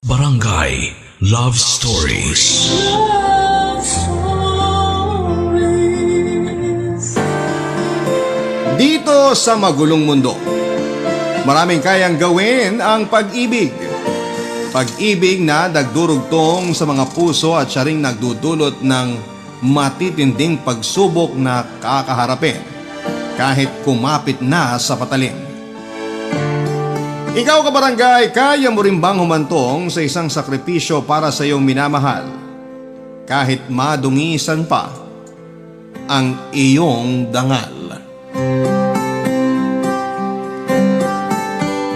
Barangay Love Stories. Love Stories. Dito sa magulong mundo, maraming kayang gawin ang pag-ibig. Pag-ibig na nagdurugtong sa mga puso at siya ring nagdudulot ng matitinding pagsubok na kakaharapin kahit kumapit na sa patalim. Ikaw kabarangay, kaya mo rin bang humantong sa isang sakripisyo para sa iyong minamahal kahit madungisan pa ang iyong dangal?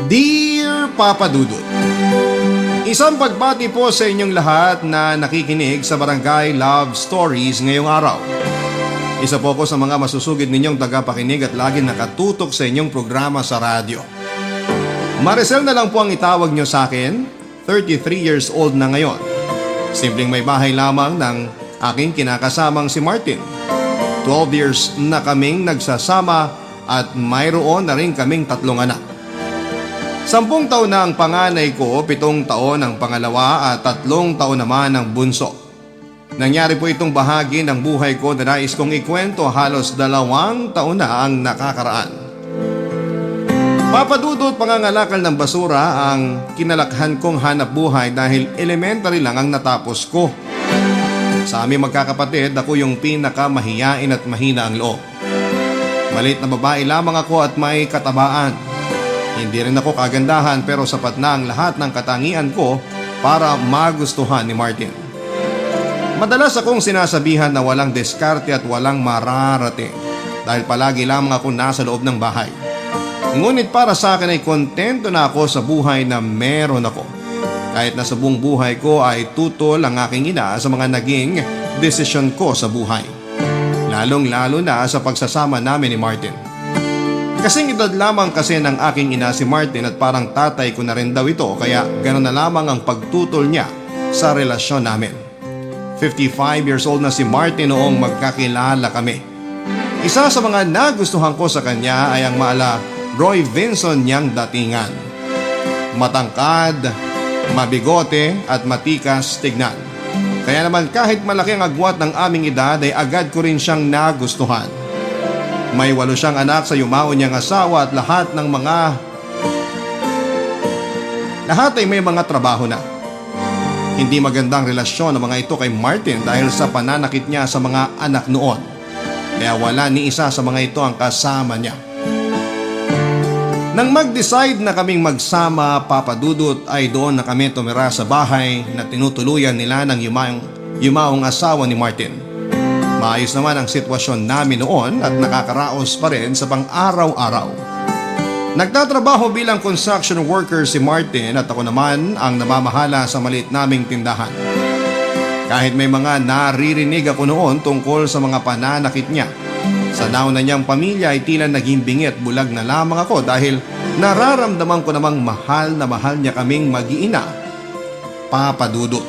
Dear Papa Dudut, isang pagbati po sa inyong lahat na nakikinig sa Barangay Love Stories ngayong araw. Isa po ako sa mga masusugid ninyong tagapakinig at laging nakatutok sa inyong programa sa radyo. Maricel na lang po ang itawag nyo sa akin, 33 years old na ngayon. Simpleng may bahay lamang ng aking kinakasamang si Martin. 12 years na kaming nagsasama at mayroon na rin kaming 3 anak. 10 taon na ang panganay ko, 7 taon ang pangalawa at 3 taon naman ang bunso. Nangyari po itong bahagi ng buhay ko na nais kong ikwento halos 2 taon na ang nakakaraan. Papadudot pangangalakal ng basura ang kinalakhan kong hanap buhay dahil elementary lang ang natapos ko. Sa aming magkakapatid, ako yung pinakamahiyain at mahina ang loob. Maliit na babae lamang ako at may katabaan. Hindi rin ako kagandahan pero sapat na ang lahat ng katangian ko para magustuhan ni Martin. Madalas akong sinasabihan na walang diskarte at walang mararating dahil palagi lamang ako nasa loob ng bahay. Ngunit para sa akin ay kontento na ako sa buhay na meron ako. Kahit na sa buong buhay ko ay tutol ang aking ina sa mga naging desisyon ko sa buhay. Lalong-lalo na sa pagsasama namin ni Martin. Kasing edad lamang kasi ng aking ina si Martin at parang tatay ko na rin daw ito kaya gano'n na lamang ang pagtutol niya sa relasyon namin. 55 years old na si Martin noong magkakilala kami. Isa sa mga nagustuhan ko sa kanya ay ang maala Roy Vinson niyang datingan. Matangkad, mabigote at matikas tignan. Kaya naman kahit malaki ang agwat ng aming edad ay agad ko rin siyang nagustuhan. May 8 siyang anak sa yumao niyang asawa at lahat ay may mga trabaho na. Hindi magandang relasyon ng mga ito kay Martin dahil sa pananakit niya sa mga anak noon. Kaya wala ni isa sa mga ito ang kasama niya. Nang mag-decide na kaming magsama, Papa Dudut, ay doon na kami tumira sa bahay na tinutuluyan nila ng yumaong asawa ni Martin. Maayos naman ang sitwasyon namin noon at nakakaraos pa rin sa pang-araw-araw. Nagtatrabaho bilang construction worker si Martin at ako naman ang namamahala sa maliit naming tindahan. Kahit may mga naririnig ako noon tungkol sa mga pananakit niya, sa nauna niyang pamilya ay tila naging bingi at bulag na lamang ako dahil nararamdaman ko namang mahal na mahal niya kaming mag-iina, Papa Dudut.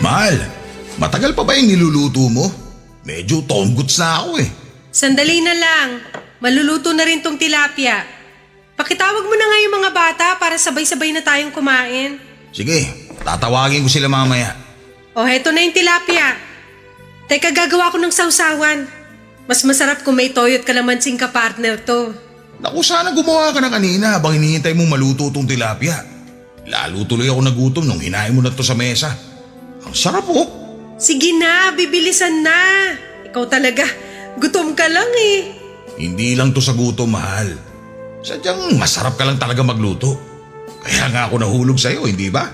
Mahal, matagal pa ba yung niluluto mo? Medyo tongguts na ako eh. Sandali na lang. Maluluto na rin tong tilapia. Pakitawag mo na nga yung mga bata para sabay-sabay na tayong kumain. Sige, tatawagin ko sila mamaya. O heto na yung tilapia. Teka, gagawa ko ng sausawan. Mas masarap kung may toyo at kalamansing ka-partner to. Naku, sana gumawa ka na kanina habang hinihintay mong maluto tong tilapia. Lalo tuloy ako nagutom nung hinahin mo na to sa mesa. Ang sarap oh. Sige na, bibilisan na. Ikaw talaga, gutom ka lang eh. Hindi lang to sa gutom, mahal. Sadyang masarap ka lang talaga magluto. Kaya nga ako nahulog sa'yo, hindi ba?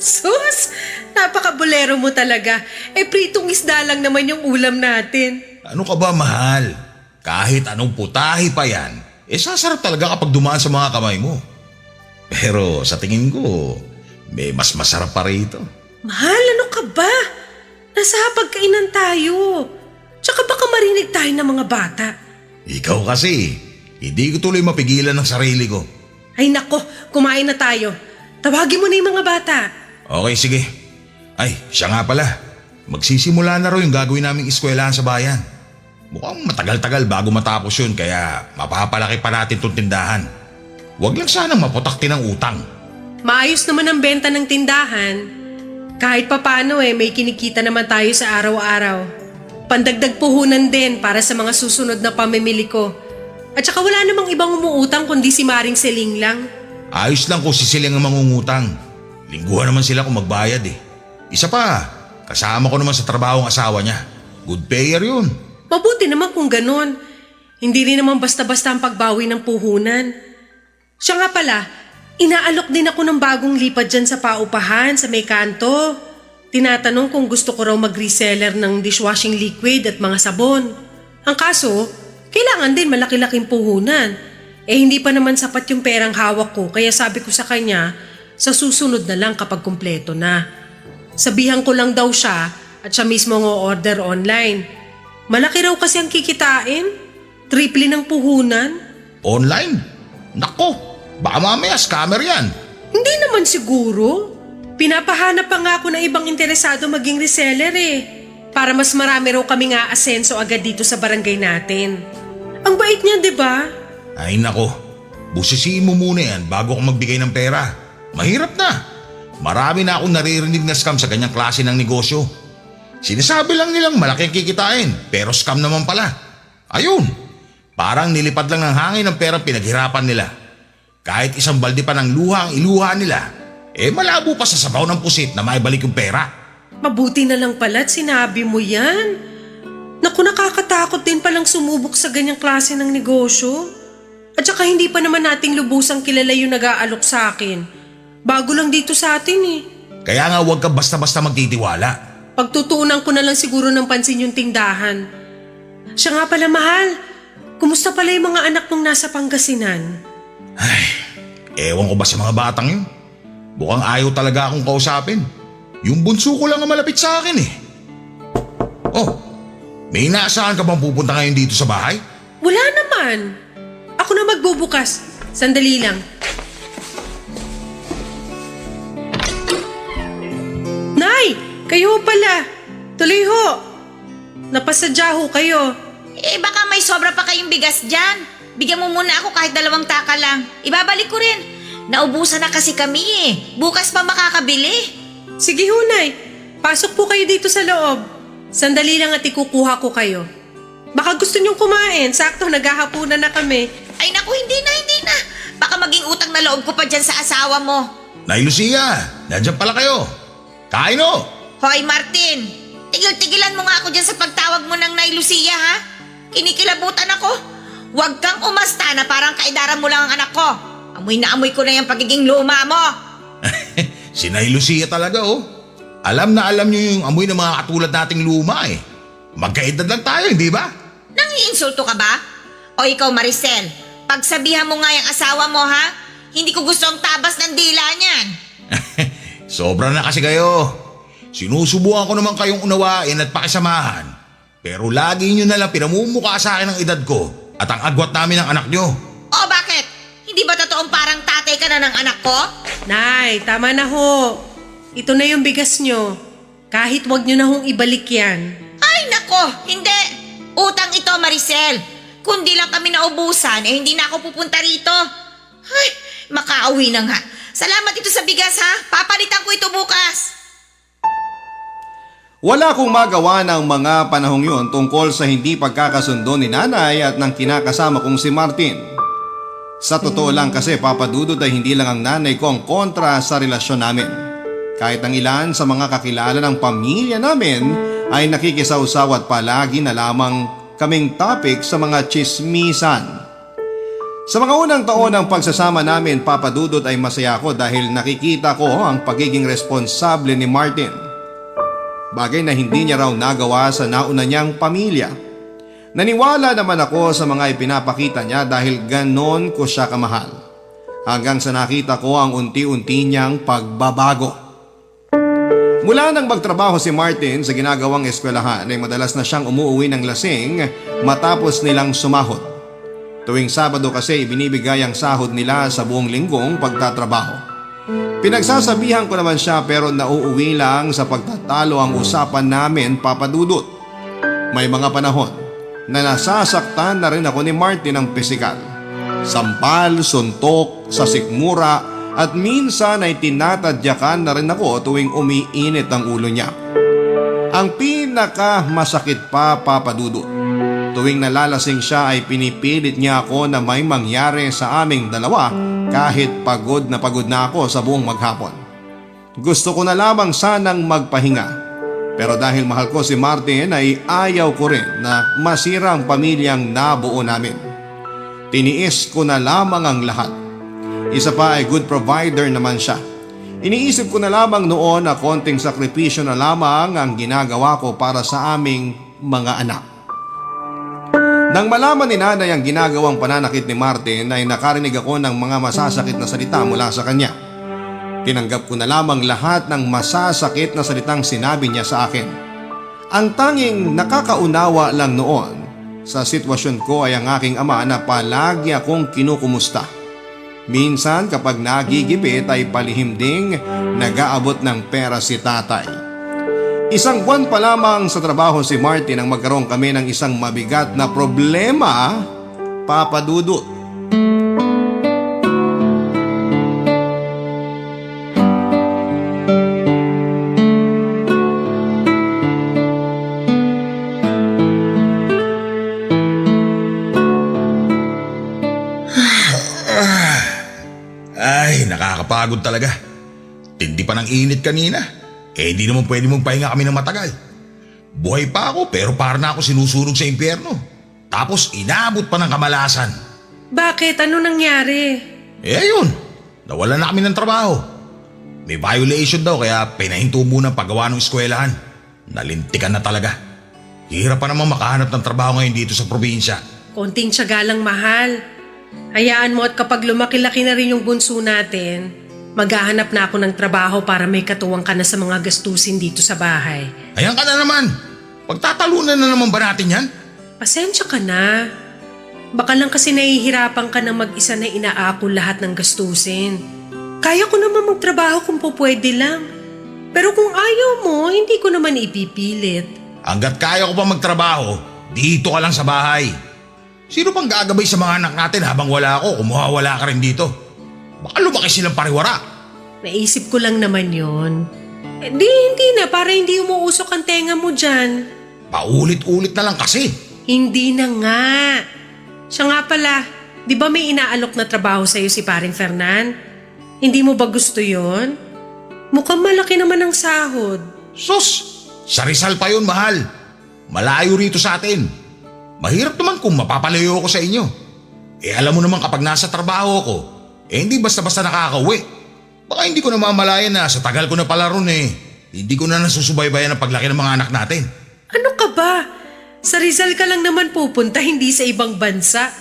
Sus, napaka-bolero mo talaga. Pritong isda lang naman yung ulam natin. Ano ka ba, mahal? Kahit anong putahe pa yan, sasarap talaga kapag dumaan sa mga kamay mo. Pero sa tingin ko, may mas masarap pa rito. Mahal, ano ka ba? Nasa pagkainan tayo. Tsaka baka marinig tayo ng mga bata. Ikaw kasi, hindi ko tuloy mapigilan ng sarili ko. Ay nako, kumain na tayo. Tawagin mo na yung mga bata. Okay, sige. Ay, siya nga pala. Magsisimula na raw yung gagawin naming eskwelahan sa bayan. Mukhang matagal-tagal bago matapos yun kaya mapapalaki pa natin itong tindahan. Huwag lang sanang maputakti ng utang. Maayos naman ang benta ng tindahan. Kahit papano may kinikita naman tayo sa araw-araw. Pandagdag puhunan din para sa mga susunod na pamimili ko. At saka wala namang ibang umuutang kundi si Maring Seling lang. Ayos lang kung sisiling ang mangungutang. Lingguhan naman sila kung magbayad eh. Isa pa, kasama ko naman sa trabaho ang asawa niya. Good payer yun. Mabuti naman kung ganun. Hindi rin naman basta-basta ang pagbawi ng puhunan. Siya nga pala, inaalok din ako ng bagong lipad dyan sa paupahan sa may kanto. Tinatanong kung gusto ko raw mag-reseller ng dishwashing liquid at mga sabon. Ang kaso, kailangan din malaki-laking puhunan. Hindi pa naman sapat yung perang hawak ko kaya sabi ko sa kanya, sa susunod na lang kapag kumpleto na. Sabihan ko lang daw siya at siya mismo ang order online. Malaki raw kasi ang kikitain. Triple ng puhunan. Online? Nako, baka mamaya scammer yan. Hindi naman siguro. Pinapahanap pa nga ako ng ibang interesado maging reseller para mas marami raw kaming aasenso agad dito sa barangay natin. Ang bait niya, di ba? Ay nako, busisiin mo muna yan bago ako magbigay ng pera. Mahirap na. Marami na akong naririnig na scam sa ganyang klase ng negosyo. Sinasabi lang nilang malaki ang kikitain pero scam naman pala. Ayun, parang nilipad lang ng hangin ang perang pinaghirapan nila. Kahit isang balde pa ng luha ang iluha nila, malabo pa sa sabaw ng pusit na maibalik yung pera. Mabuti na lang pala't sinabi mo yan. Naku, nakakatakot din palang sumubok sa ganyang klase ng negosyo. At saka hindi pa naman nating lubusang kilala yung nag-aalok sa akin. Bago lang dito sa atin Kaya nga huwag ka basta-basta magtitiwala. Pagtutuunan ko na lang siguro ng pansin yung tindahan. Siya nga pala, mahal. Kumusta pala yung mga anak mong nasa Pangasinan? Ay, ewan ko ba sa mga batang yun? Mukhang ayaw talaga akong kausapin. Yung bunso ko lang ang malapit sa akin Oh, may inaasahan ka bang pupunta ngayon dito sa bahay? Wala naman. Ako na magbubukas. Sandali lang. Nay! Kayo pala. Tuloy ho. Napasadya ho kayo. Baka may sobra pa kayong bigas dyan. Bigyan mo muna ako kahit 2 taka lang. Ibabalik ko rin. Naubusan na kasi kami Bukas pa makakabili. Sige ho, Nay. Pasok po kayo dito sa loob. Sandali lang at ikukuha ko kayo. Baka gusto niyong kumain. Sakto, naghahapunan na kami. Ay naku, hindi na. Baka maging utang na loob ko pa dyan sa asawa mo. Nay Lucia, nandiyan pala kayo. Kain Hoy Martin, tigil-tigilan mo nga ako dyan sa pagtawag mo ng Nay Lucia ha? Kinikilabutan ako. Huwag kang umasta na parang kaidaran mo lang ang anak ko. Amoy na amoy ko na yung pagiging luma mo. Si Nay Lucia talaga Alam na alam niyo yung amoy ng mga katulad nating luma Magkaedad lang tayo, hindi ba? Nangiinsulto ka ba? O ikaw Maricel, pagsabihan mo nga yung asawa mo ha? Hindi ko gusto ang tabas ng dila niyan. Sobra na kasi kayo. Sinusubukan ko naman kayong unawain at pakisamahan. Pero lagi nyo nalang pinamumukha sa akin ang edad ko at ang agwat namin ng anak nyo. O bakit? Hindi ba totoong parang tatay ka na ng anak ko? Nay, tama na ho. Ito na yung bigas nyo. Kahit wag nyo na hong ibalik yan. Ay nako, hindi. Utang ito Maricel. Kundi lang kami naubusan, hindi na ako pupunta rito. Ay, makauwi na nga. Salamat ito sa bigas ha. Papalitan ko ito bukas. Wala akong magawa ng mga panahong yun tungkol sa hindi pagkakasundo ni nanay at ng kinakasama kong si Martin. Sa totoo lang kasi papadudod ay hindi lang ang nanay ko ang kontra sa relasyon namin. Kahit ang ilan sa mga kakilala ng pamilya namin ay nakikisawsaw at palagi na lamang kaming topic sa mga chismisan. Sa mga unang taon ng pagsasama namin, papadudod ay masaya ako dahil nakikita ko ang pagiging responsable ni Martin. Bagay na hindi niya raw nagawa sa nauna niyang pamilya. Naniwala naman ako sa mga ipinapakita niya dahil ganon ko siya kamahal. Hanggang sa nakita ko ang unti-unti niyang pagbabago. Mula nang magtrabaho si Martin sa ginagawang eskwelahan ay madalas na siyang umuuwi ng lasing matapos nilang sumahod. Tuwing Sabado kasi ibinibigay ang sahod nila sa buong linggong pagtatrabaho. Pinagsasabihan ko naman siya pero nauuwi lang sa pagtatalo ang usapan namin, Papa Dudut. May mga panahon na nasasaktan na rin ako ni Martin ng pisikal. Sampal, suntok, sa sikmura at minsan ay tinatadyakan na rin ako tuwing umiinit ang ulo niya. Ang pinaka masakit pa, Papa Dudut, tuwing nalalasing siya ay pinipilit niya ako na may mangyari sa aming dalawa kahit pagod na ako sa buong maghapon. Gusto ko na lamang sanang magpahinga, pero dahil mahal ko si Martin ay ayaw ko rin na masira ang pamilyang nabuo namin. Tiniis ko na lamang ang lahat. Isa pa ay good provider naman siya. Iniisip ko na lamang noon na konting sakripisyo na lamang ang ginagawa ko para sa aming mga anak. Nang malaman ni nanay ang ginagawang pananakit ni Martin ay nakarinig ako ng mga masasakit na salita mula sa kanya. Tinanggap ko na lamang lahat ng masasakit na salitang sinabi niya sa akin. Ang tanging nakakaunawa lang noon sa sitwasyon ko ay ang aking ama na palagi akong kinukumusta. Minsan kapag nagigipit ay palihim ding nag-aabot ng pera si tatay. Isang buwan pa lamang sa trabaho si Martin nang magkaroon kami ng isang mabigat na problema, Papa Dudut. Ay, nakakapagod talaga. Tindi pa ng init kanina. Hindi naman pwede mong pahinga kami ng matagal. Buhay pa ako pero parang na ako sinusunog sa impyerno. Tapos inaabot pa ng kamalasan. Bakit? Ano nangyari? Ayun, nawala na kami ng trabaho. May violation daw kaya pinahinto muna ang paggawa ng eskwelahan. Nalintikan na talaga. Hirap pa naman makahanap ng trabaho ngayon dito sa probinsya. Konting tiyaga lang, mahal. Hayaan mo at kapag lumaki-laki na rin yung bunso natin, maghahanap na ako ng trabaho para may katuwang ka na sa mga gastusin dito sa bahay. Ayan ka na naman. Pagtatalunan na naman ba natin yan? Pasensya ka na. Baka lang kasi nahihirapan ka na mag-isa na inaako lahat ng gastusin. Kaya ko naman magtrabaho kung pwede lang. Pero kung ayaw mo, hindi ko naman ipipilit. Hanggat kaya ko pa magtrabaho, dito ka lang sa bahay. Sino pang gagabay sa mga anak natin habang wala ako kung mawawala ka rin dito? Baka lumaki silang pariwara. Naisip ko lang naman yon. Hindi na, para hindi umuusok ang tenga mo dyan. Paulit-ulit na lang kasi. Hindi na nga. Siya nga pala, di ba may inaalok na trabaho sa'yo si paring Fernan? Hindi mo ba gusto yon? Mukhang malaki naman ang sahod. Sus! Sa Rizal pa yun, mahal. Malayo rito sa atin. Mahirap naman kung mapapalayo ako sa inyo. Alam mo naman kapag nasa trabaho ko, hindi basta-basta nakakauwi. Baka hindi ko na mamalayan na sa tagal ko na pala ron hindi ko na nasusubaybayan ang paglaki ng mga anak natin. Ano ka ba? Sa Rizal ka lang naman pupunta, hindi sa ibang bansa.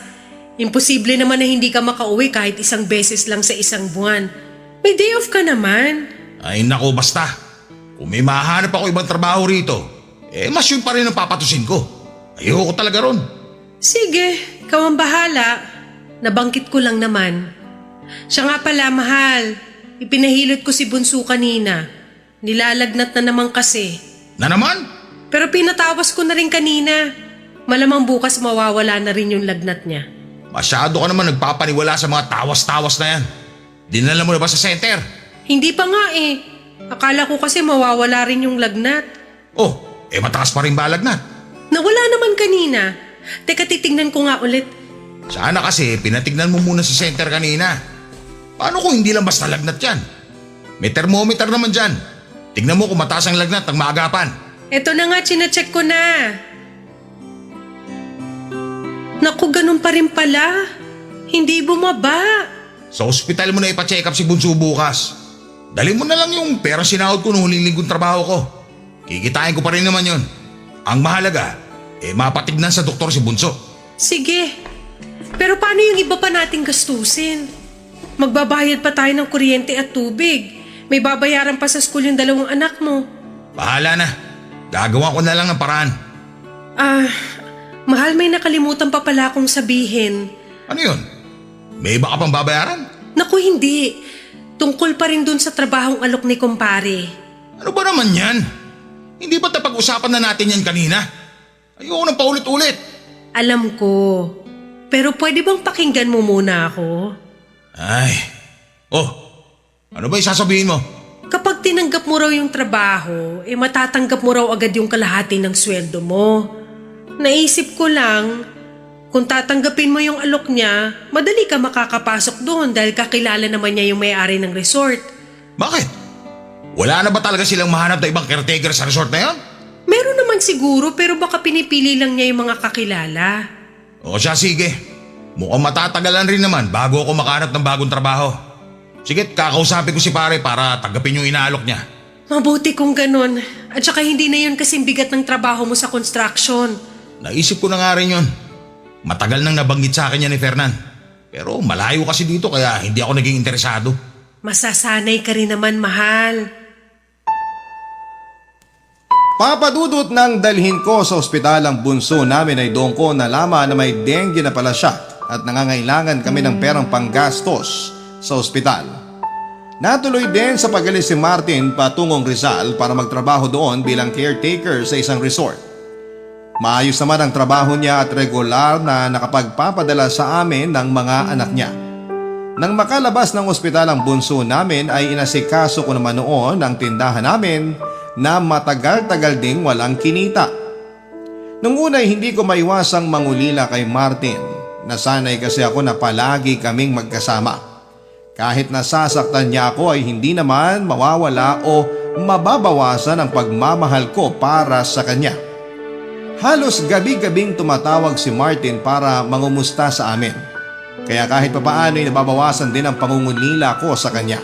Imposible naman na hindi ka makauwi kahit isang beses lang sa isang buwan. May day off ka naman. Ay nako, basta. Kung may mahanap ako ibang trabaho rito, mas yun pa rin ang papatusin ko. Ayoko talaga ron. Sige, ikaw ang bahala. Nabangkit ko lang naman. Siya nga pala, mahal. Ipinahilot ko si Bunso kanina. Nilalagnat na naman kasi. Na naman? Pero pinatawas ko na rin kanina. Malamang bukas mawawala na rin yung lagnat niya. Masyado ka naman nagpapaniwala sa mga tawas-tawas na yan. Dinala mo na ba sa center? Hindi pa nga Akala ko kasi mawawala rin yung lagnat. Oh, mataas pa rin ba lagnat? Nawala naman kanina. Teka, titignan ko nga ulit. Sana kasi pinatignan mo muna sa center kanina. Paano kung hindi lang basta lagnat yan? May thermometer naman dyan. Tignan mo kung mataas ang lagnat ng maagapan. Eto na nga, chine-check ko na. Naku, ganun pa rin pala. Hindi bumaba. Sa ospital mo na ipa-check up si Bunso bukas. Dali mo na lang yung pera sinahod ko nung huling linggong trabaho ko. Kikitain ko pa rin naman yun. Ang mahalaga, mapatignan sa doktor si Bunso. Sige. Pero paano yung iba pa nating gastusin? Magbabayad pa tayo ng kuryente at tubig. May babayaran pa sa school yung 2 anak mo. Bahala na. Gagawa ko na lang ng paraan. Mahal, may nakalimutan pa pala akong sabihin. Ano yun? May iba ka pang babayaran? Naku, hindi. Tungkol pa rin dun sa trabahong alok ni kumpare. Ano ba naman yan? Hindi ba tapag-usapan na natin yan kanina? Ayoko nang paulit-ulit. Alam ko. Pero pwede bang pakinggan mo muna ako? Ay. Oh, ano ba yung sasabihin mo? Kapag tinanggap mo raw yung trabaho, matatanggap mo raw agad yung kalahati ng sweldo mo. Naisip ko lang, kung tatanggapin mo yung alok niya, madali ka makakapasok doon dahil kakilala naman niya yung may-ari ng resort. Bakit? Wala na ba talaga silang mahanap na ibang caretaker sa resort na yun? Meron naman siguro pero baka pinipili lang niya yung mga kakilala. O siya, sige. Mukhang matatagalan rin naman bago ako makahanap ng bagong trabaho. Sige, kakausapin ko si pare para tanggapin yung inaalok niya. Mabuti kung ganun. At saka hindi na yun kasing bigat ng trabaho mo sa construction. Naisip ko na nga rin yun. Matagal nang nabanggit sa akin yan ni Fernan. Pero malayo kasi dito kaya hindi ako naging interesado. Masasanay ka rin naman, mahal. Papadudot nang dalhin ko sa ospital ang bunso namin ay doon ko nalaman na may dengue na pala siya at nangangailangan kami ng perang panggastos sa ospital. Natuloy din sa pag-alis si Martin patungong Rizal para magtrabaho doon bilang caretaker sa isang resort. Maayos naman ang trabaho niya at regular na nakapagpapadala sa amin ng mga anak niya. Nang makalabas ng ospital ang bunso namin ay inasikaso ko naman noon ang tindahan namin na matagal-tagal ding walang kinita. Nung una ay hindi ko maiwasang mangulila kay Martin. Nasanay kasi ako na palagi kaming magkasama. Kahit nasasaktan niya ako ay hindi naman mawawala o mababawasan ang pagmamahal ko para sa kanya. Halos gabi-gabing tumatawag si Martin para mangumusta sa amin. Kaya kahit papaano ay nababawasan din ang pangungulila ko sa kanya.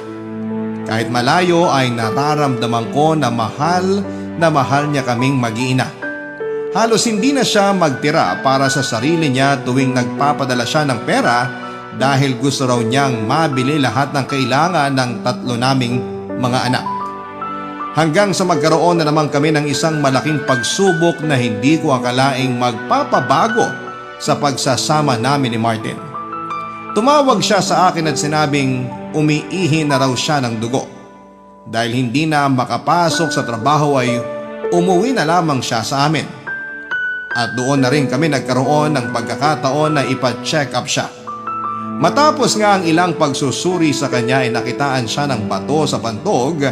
Kahit malayo ay nararamdaman ko na mahal niya kaming mag-iina. Halos hindi na siya magtira para sa sarili niya tuwing nagpapadala siya ng pera dahil gusto raw niyang mabili lahat ng kailangan ng tatlo naming mga anak. Hanggang sa magkaroon na naman kami ng isang malaking pagsubok na hindi ko akalaing magpapabago sa pagsasama namin ni Martin. Tumawag siya sa akin at sinabing umiihi na raw siya ng dugo. Dahil hindi na makapasok sa trabaho ay umuwi na lamang siya sa amin. At doon na rin kami nagkaroon ng pagkakataon na ipa-check up siya. Matapos nga ang ilang pagsusuri sa kanya ay nakitaan siya ng bato sa pantog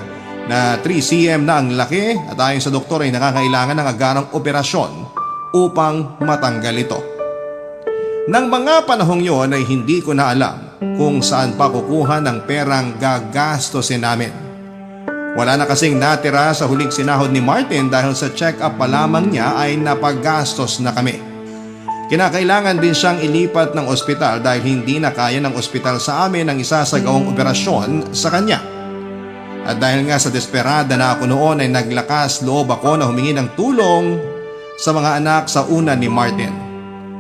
na 3 cm na ang laki at ayon sa doktor ay nakakailangan ng agarang operasyon upang matanggal ito. Nang mga panahong yon ay hindi ko na alam kung saan pa kukuha ng perang gagastosin namin. Wala na kasing natira sa huling sinahod ni Martin dahil sa check-up pa lamang niya ay napagastos na kami. Kinakailangan din siyang ilipat ng ospital dahil hindi na kaya ng ospital sa amin ang isasagawang operasyon sa kanya. At dahil nga sa desperada na ako noon ay naglakas loob ako na humingi ng tulong sa mga anak sa una ni Martin.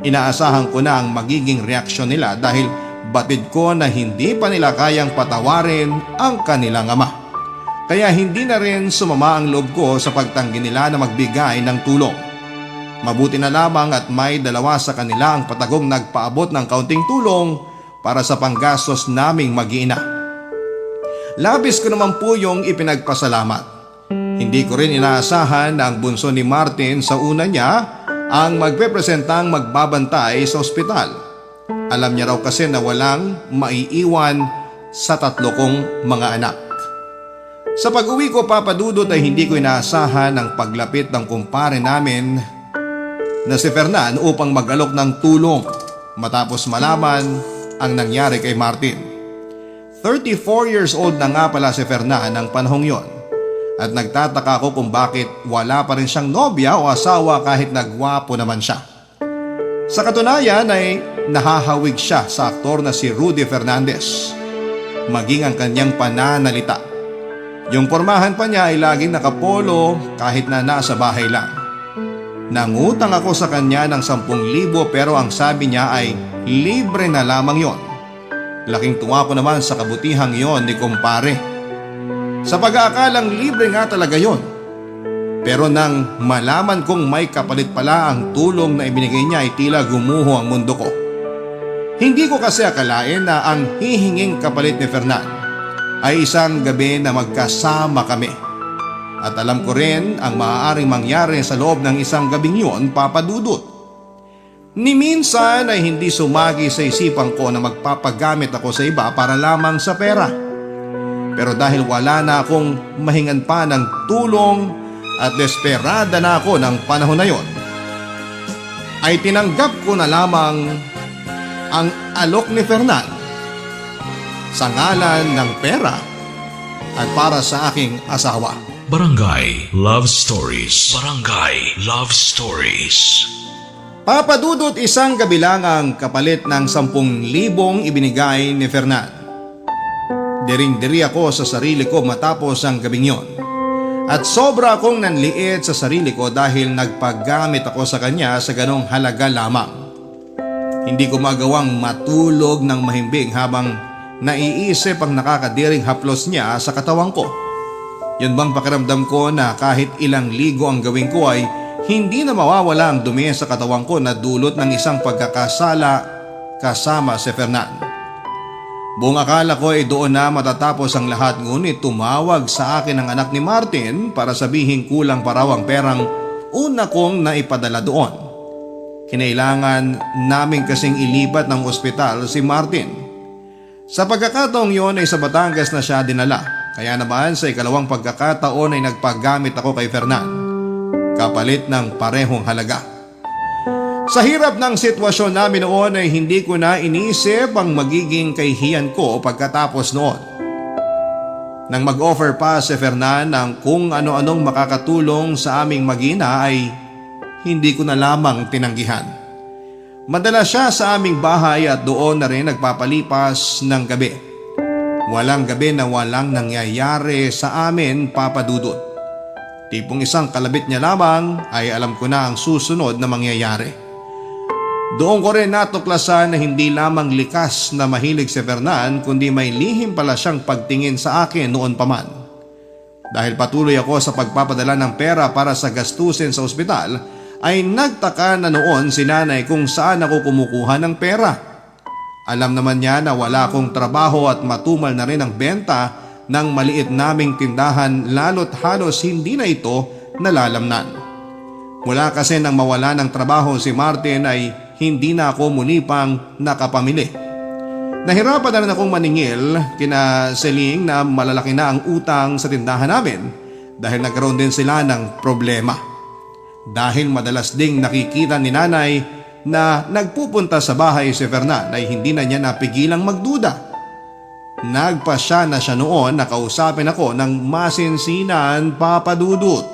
Inaasahan ko na ang magiging reaksyon nila dahil batid ko na hindi pa nila kayang patawarin ang kanilang ama. Kaya hindi na rin sumama ang loob ko sa pagtanggi nila na magbigay ng tulong. Mabuti na lamang at may dalawa sa kanila ang patagong nagpaabot ng kaunting tulong para sa panggastos naming mag-iina. Labis ko naman po yung ipinagpasalamat. Hindi ko rin inaasahan na ang bunso ni Martin sa una niya ang magpepresentang magbabantay sa ospital. Alam niya raw kasi na walang maiiwan sa 3 kong mga anak. Sa pag-uwi ko papadudot ay hindi ko inaasahan ang paglapit ng kumpare namin na si Fernan upang mag-alok ng tulong matapos malaman ang nangyari kay Martin. 34 years old na nga pala si Fernan ng panahong yon at nagtataka ako kung bakit wala pa rin siyang nobya o asawa kahit nagwapo naman siya. Sa katunayan ay nahahawig siya sa aktor na si Rudy Fernandez, maging ang kanyang pananalita. Yung pormahan pa niya ay laging nakapolo kahit na nasa bahay lang. Nangutang ako sa kanya ng 10,000 pero ang sabi niya ay libre na lamang yon. Laking tuwa ko naman sa kabutihang yon ni kumpare. Sa pag-aakalang libre nga talaga yon. Pero nang malaman kong may kapalit pala ang tulong na ibinigay niya ay tila gumuho ang mundo ko. Hindi ko kasi akalain na ang hihinging kapalit ni Fernan ay isang gabi na magkasama kami. At alam ko rin ang maaaring mangyari sa loob ng isang gabing yun, Papa Dudut. Ni minsan ay hindi sumagi sa isipan ko na magpapagamit ako sa iba para lamang sa pera. Pero dahil wala na akong mahingan pa ng tulong at desperada na ako ng panahon na yon, ay tinanggap ko na lamang ang alok ni Fernan sa ngalan ng pera at para sa aking asawa. Barangay Love Stories. Barangay Love Stories. Papa Dudut, isang gabi lang ang kapalit ng 10,000 ibinigay ni Fernan. Diring-diri ako sa sarili ko matapos ang gabing yon. At sobra akong nanliit sa sarili ko dahil nagpagamit ako sa kanya sa ganong halaga lamang. Hindi ko magawang matulog ng mahimbing habang naiisip ang nakakadiring haplos niya sa katawan ko. Yun bang pakiramdam ko na kahit ilang ligo ang gawin ko ay hindi na mawawala ang dumi sa katawan ko na dulot ng isang pagkakasala kasama si Fernan. Buong akala ko ay doon na matatapos ang lahat, ngunit tumawag sa akin ang anak ni Martin para sabihin kulang pa raw ang perang una kong naipadala doon. Kinailangan namin kasing ilipat ng ospital si Martin. Sa pagkakataong yon ay sa Batangas na siya dinala. Kaya naman sa ikalawang pagkakataon ay nagpagamit ako kay Fernan, kapalit ng parehong halaga. Sa hirap ng sitwasyon namin noon ay hindi ko na inisip ang magiging kahihiyan ko pagkatapos noon. Nang mag-offer pa si Fernan ng kung ano-anong makakatulong sa aming mag-ina ay hindi ko na lamang tinanggihan. Madalas siya sa aming bahay at doon na rin nagpapalipas ng gabi. Walang gabi na walang nangyayari sa amin, Papa Dudut. Tipong isang kalabit niya lamang ay alam ko na ang susunod na mangyayari. Doon ko rin natuklasan na hindi lamang likas na mahilig si Fernan kundi may lihim pala siyang pagtingin sa akin noon pa man. Dahil patuloy ako sa pagpapadala ng pera para sa gastusin sa ospital, ay nagtaka na noon si nanay kung saan ako kumukuha ng pera. Alam naman niya na wala akong trabaho at matumal na rin ang benta ng maliit naming tindahan, lalo't halos hindi na ito nalalamnan. Mula kasi nang mawala ng trabaho si Martin ay hindi na ako muli pang nakapamili. Nahirapan na rin akong maningil kina Celine na malalaki na ang utang sa tindahan namin dahil nagkaroon din sila ng problema. Dahil madalas ding nakikita ni nanay na nagpupunta sa bahay si Fernan ay hindi na niya napigilang magduda. Nagpasya na siya noon na kausapin ako ng masinsinan, Papa Dudut.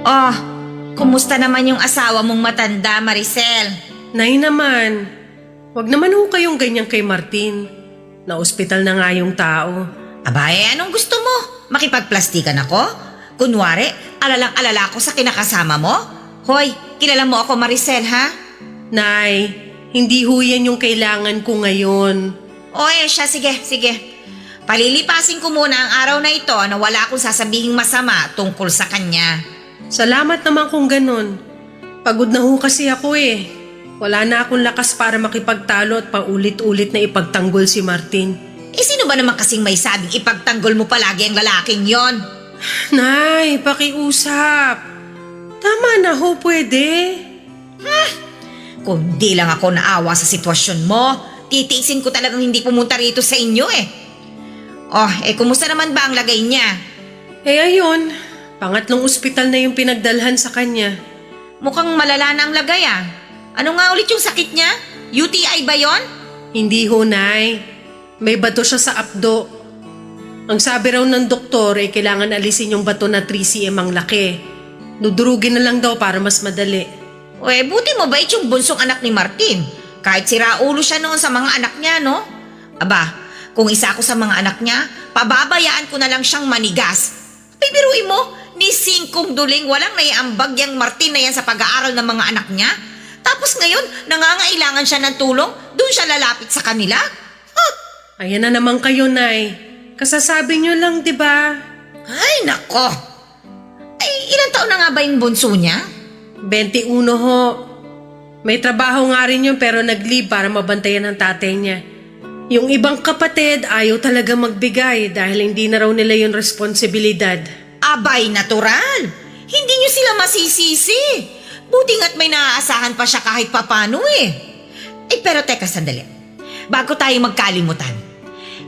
Oh, kumusta naman yung asawa mong matanda, Maricel? Nay naman, wag naman ho kayong ganyan kay Martin. Na-ospital na nga yung tao. Abay, anong gusto mo? Makipagplastikan ako? Kunwari, alalang-alala ko sa kinakasama mo? Hoy, kilala mo ako, Maricel, ha? Nay, hindi ho yan yung kailangan ko ngayon. O siya, sige. Palilipasin ko muna ang araw na ito na wala akong sasabihing masama tungkol sa kanya. Salamat naman kung ganun. Pagod na ho kasi ako eh. Wala na akong lakas para makipagtalo at paulit-ulit na ipagtanggol si Martin. Sino ba naman kasing may sabing ipagtanggol mo palagi ang lalaking yon? Nay, pakiusap. Tama na ho, pwede. Kung di lang ako naawa sa sitwasyon mo, titiisin ko talagang hindi pumunta rito sa inyo eh. Kumusta naman ba ang lagay niya? Ayun, pangatlong ospital na yung pinagdalhan sa kanya. Mukhang malala na ang lagay ah. Ano nga ulit yung sakit niya? UTI ba yon? Hindi ho, Nay. May bato siya sa apdo. Ang sabi raw ng doktor ay kailangan alisin yung bato na 3cm ang laki. Dudurugin na lang daw para mas madali. Buti mo bait yung bunsong anak ni Martin. Kahit siraulo siya noon sa mga anak niya, no? Aba, kung isa ako sa mga anak niya, pababayaan ko na lang siyang manigas. Bibiruin mo, ni singkong duling walang naiambag yang Martin na yan sa pag-aaral ng mga anak niya. Tapos ngayon, nangangailangan siya ng tulong, doon siya lalapit sa kanila? Ayan na naman kayo, Nay. Kasasabi nyo lang, di ba? Ay, nako! Ay, ilang taon na nga ba yung bunso niya? 21 ho. May trabaho nga rin yun pero nag-leave para mabantayan ng tatay niya. Yung ibang kapatid ayaw talaga magbigay dahil hindi na raw nila yung responsibilidad. Abay, natural! Hindi niyo sila masisisi. Buti nga't may naaasahan pa siya kahit papano eh. Pero teka sandali. Bago tayo magkalimutan.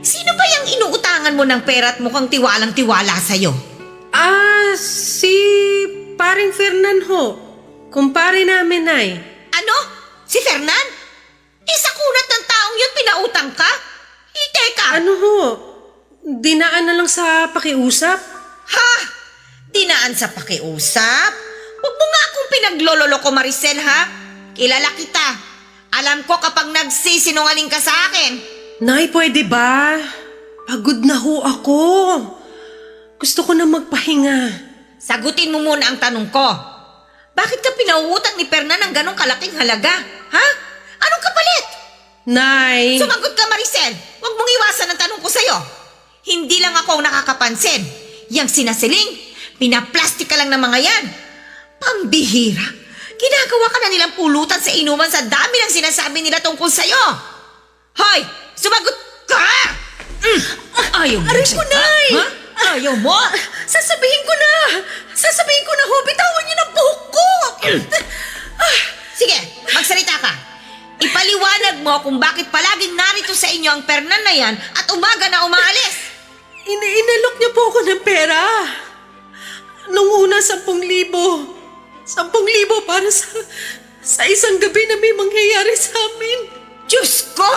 Sino ba yung inuutangan mo ng pera at mukhang tiwalang-tiwala sa'yo? Si paring Fernan ho. Kumpare namin, Nay. Ano? Si Fernan? Sa kunat ng taong yun pinautang ka? Teka! Ano ho? Dinaan na lang sa pakiusap? Ha? Dinaan sa pakiusap? Huwag mo nga akong pinaglololo ko, Maricel, ha? Kilala kita. Alam ko kapag nagsisinungaling ka sa akin. Nay, pwede ba? Pagod na ho ako. Gusto ko na magpahinga. Sagutin mo muna ang tanong ko. Bakit ka pinauutang ni Fernan ng ganong kalaking halaga? Ha? Anong kapalit? Nay! Sumagot ka, Maricel. Huwag mong iwasan ang tanong ko sa'yo. Hindi lang ako ang nakakapansin. Yang sinasiling, pinaplastik ka lang ng mga yan. Pambihira. Ginagawa ka na nilang pulutan sa inuman sa dami ng sinasabi nila tungkol sa'yo. Hoy! Sumagot ka! Ayaw mo. Aray ko, Nay! Ha? Ayaw mo? Sasabihin ko na! Sasabihin ko na ho! Bitawan niyo ng buhok ko! Sige, magsalita ka. Ipaliwanag mo kung bakit palaging narito sa inyo ang Fernan na yan at umaga na umaalis. Inalok niya po ako ng pera. Nung una, 10,000. 10,000 para sa isang gabi na may mangyayari sa amin. Diyos ko!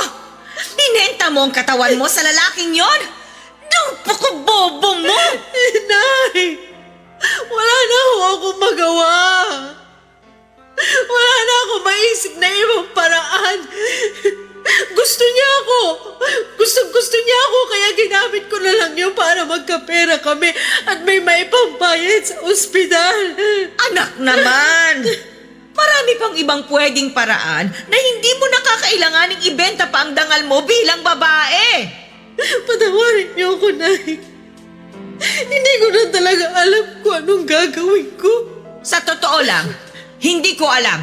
Binenta mo ang katawan mo sa lalaking yon? Napakabobo mo! Nay! Wala na ho akong magawa. Wala na ako maisip na ibang paraan. Gusto niya ako. Gusto niya ako kaya ginamit ko na lang yun para magkapera kami at may maipambayad sa ospital. Anak naman! Marami pang ibang pwedeng paraan na hindi mo nakakailanganing ibenta pa ang dangal mo bilang babae. Patawarin niyo ako, Nay. Hindi ko na talaga alam kung anong gagawin ko. Sa totoo lang, hindi ko alam.